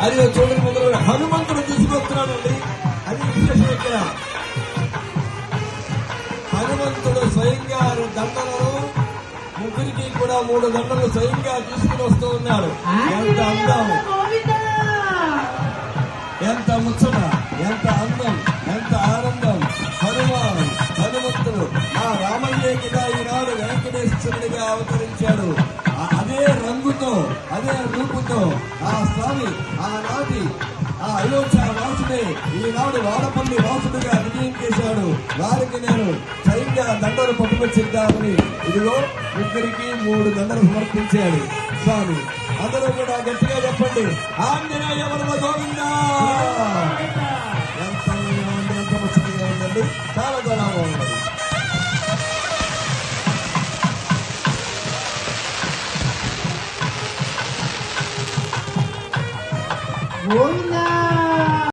అది చూడండి మొదలు హనుమంతుడు తీసుకొస్తున్నాడండి. అది విశేషం ఇక్కడ. హనుమంతుడు స్వయంగా దండలను ముగ్గురికి కూడా 3 దండలు స్వయంగా తీసుకుని వస్తూ ఉన్నాడు. ఎంత అందం, ఎంత ముచ్చట, ఎంత అందం, ఎంత ఆనందం. హనుమంతుడు ఆ రామయ్య కింద ఈనాడు వెంకటేశ్వరుడిగా అవతరించాడు. అదే రంగుతో, అదే రూపుతో ఆ స్వామి ఆనాటి ఆ అయోధ్య వాసుడే ఈనాడు వాడపల్లి వాసుడుగా విజయం చేశాడు. వారికి నేను స్వయంగా దండలు పట్టుకొచ్చిద్దామని ఇదిగో ఇద్దరికి 3 దండలు సమర్పించాడు స్వామి. అందరూ కూడా గట్టిగా చెప్పండి, ఆంజనేయ వరద గోవిందా. ఎంత ఉంది, ఎంత ముచ్చటగా ఉందండి, చాలా చాలా బాగుంది. గోవిందా.